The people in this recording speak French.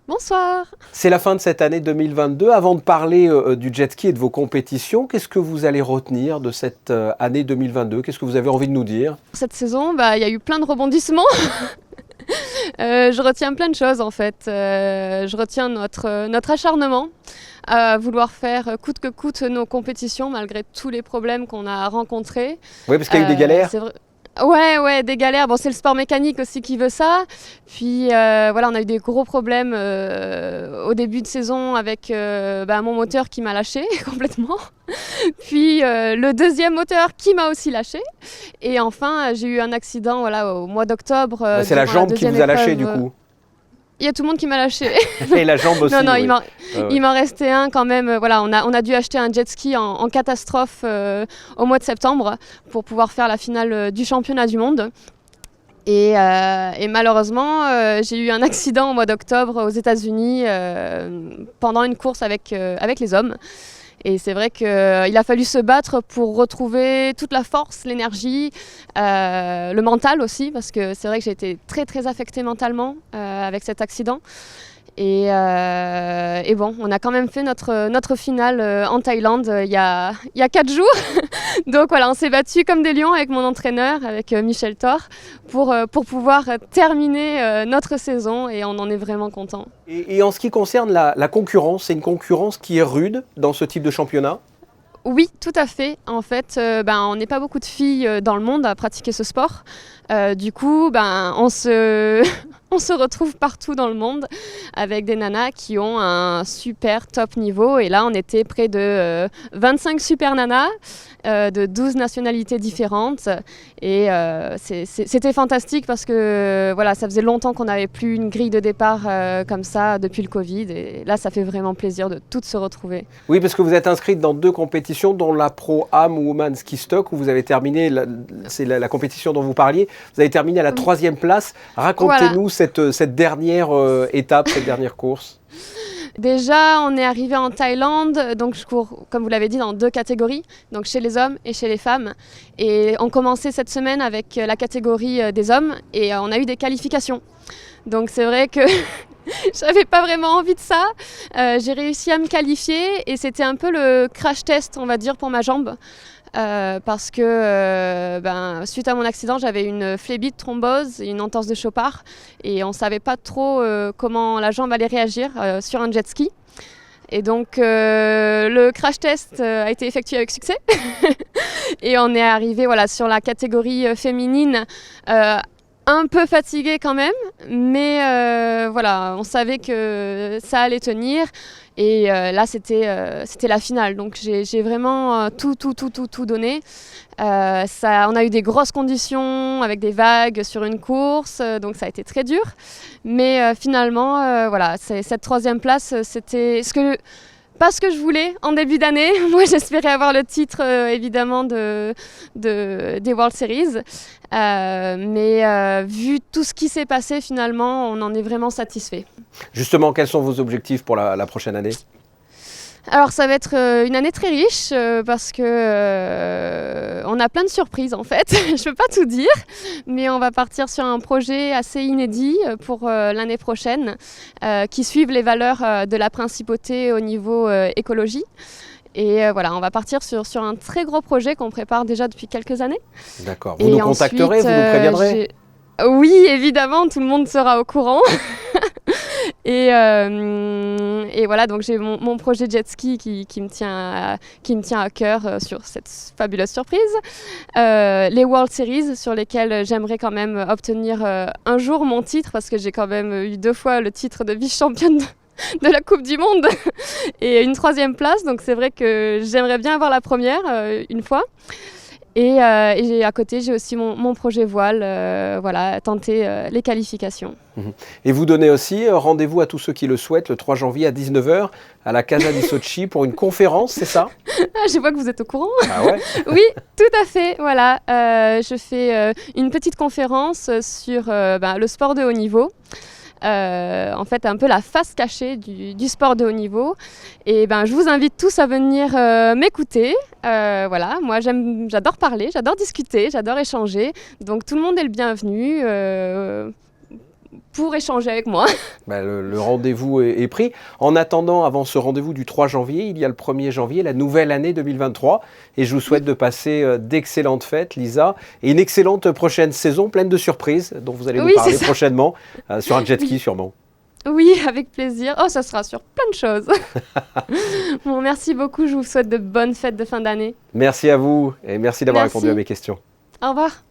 Bonsoir. C'est la fin de cette année 2022. Avant de parler du jet ski et de vos compétitions, qu'est-ce que vous allez retenir de cette année 2022? Qu'est-ce que vous avez envie de nous dire? Cette saison, il y a eu plein de rebondissements. Je retiens plein de choses en fait. Je retiens notre acharnement à vouloir faire coûte que coûte nos compétitions malgré tous les problèmes qu'on a rencontrés. Oui, parce qu'il y a eu des galères. Ouais, des galères. Bon, c'est le sport mécanique aussi qui veut ça. Puis voilà, on a eu des gros problèmes au début de saison avec mon moteur qui m'a lâché complètement. Puis le deuxième moteur qui m'a aussi lâché. Et enfin, j'ai eu un accident au mois d'octobre. C'est la jambe qui vous a lâché du coup. Il y a tout le monde qui m'a lâché. Et la jambe aussi. Non, oui. il m'en restait un quand même. Voilà, on a dû acheter un jet ski en catastrophe au mois de septembre pour pouvoir faire la finale du championnat du monde. Et malheureusement, j'ai eu un accident au mois d'octobre aux États-Unis pendant une course avec les hommes. Et c'est vrai qu'il a fallu se battre pour retrouver toute la force, l'énergie, le mental aussi, parce que c'est vrai que j'ai été très très affectée mentalement avec cet accident. Et bon, on a quand même fait notre finale en Thaïlande il y a 4 jours. Donc voilà, on s'est battus comme des lions avec mon entraîneur, avec Michel Thor, pour pouvoir terminer notre saison et on en est vraiment content. Et en ce qui concerne la concurrence, c'est une concurrence qui est rude dans ce type de championnat? Oui, tout à fait. En fait, on n'est pas beaucoup de filles dans le monde à pratiquer ce sport. Du coup, on se retrouve partout dans le monde avec des nanas qui ont un super top niveau. Et là, on était près de 25 super nanas de 12 nationalités différentes. Et c'était fantastique parce que voilà, ça faisait longtemps qu'on n'avait plus une grille de départ comme ça depuis le Covid. Et là, ça fait vraiment plaisir de toutes se retrouver. Oui, parce que vous êtes inscrite dans 2 compétitions, dont la Pro-Am Woman Ski Stock, où vous avez terminé, c'est la compétition dont vous parliez, vous avez terminé à la 3e place. Racontez-nous cette dernière étape, cette dernière course. Déjà, on est arrivé en Thaïlande, donc je cours, comme vous l'avez dit, dans 2 catégories, donc chez les hommes et chez les femmes. Et on commençait cette semaine avec la catégorie des hommes et on a eu des qualifications. Donc c'est vrai que j'avais pas vraiment envie de ça. J'ai réussi à me qualifier et c'était un peu le crash test, on va dire, pour ma jambe. Parce que suite à mon accident, j'avais une phlébite, thrombose et une entorse de Chopard et on ne savait pas trop comment la jambe allait réagir sur un jet ski. Et donc le crash test a été effectué avec succès et on est arrivé sur la catégorie féminine. Un peu fatiguée quand même, mais on savait que ça allait tenir. Et là, c'était la finale. Donc, j'ai vraiment tout donné. On a eu des grosses conditions avec des vagues sur une course. Donc, ça a été très dur. Mais finalement, cette 3e place, c'était pas ce que je voulais en début d'année. Moi, j'espérais avoir le titre, évidemment, des World Series. Mais vu tout ce qui s'est passé, finalement, on en est vraiment satisfait. Justement, quels sont vos objectifs pour la prochaine année ? Alors ça va être une année très riche parce que on a plein de surprises en fait. Je peux pas tout dire, mais on va partir sur un projet assez inédit pour l'année prochaine qui suivent les valeurs de la principauté au niveau écologie. Et on va partir sur un très gros projet qu'on prépare déjà depuis quelques années. D'accord. Vous nous contacterez, vous nous préviendrez ? Oui, évidemment, tout le monde sera au courant. Et voilà, donc j'ai mon projet jet ski qui me tient à cœur sur cette fabuleuse surprise. Les World Series sur lesquels j'aimerais quand même obtenir un jour mon titre parce que j'ai quand même eu 2 fois le titre de vice-championne de la Coupe du Monde et une 3e place. Donc c'est vrai que j'aimerais bien avoir la première une fois. Et à côté, j'ai aussi mon projet voile, tenter les qualifications. Et vous donnez aussi rendez-vous à tous ceux qui le souhaitent le 3 janvier à 19h à la Casa di Sochi pour une conférence, c'est ça ? Je vois que vous êtes au courant. Ah ouais ? Oui, tout à fait. Voilà, je fais une petite conférence sur le sport de haut niveau. En fait un peu la face cachée du sport de haut niveau et je vous invite tous à venir m'écouter. Moi j'adore parler, j'adore discuter, j'adore échanger, donc tout le monde est le bienvenu pour échanger avec moi. Le rendez-vous est pris. En attendant, avant ce rendez-vous du 3 janvier, il y a le 1er janvier, la nouvelle année 2023. Et je vous souhaite de passer d'excellentes fêtes, Lisa, et une excellente prochaine saison, pleine de surprises, dont vous allez nous parler prochainement, sur un jet ski sûrement. Oui, avec plaisir. Oh, ça sera sur plein de choses. Bon, merci beaucoup. Je vous souhaite de bonnes fêtes de fin d'année. Merci à vous et merci d'avoir répondu à mes questions. Au revoir.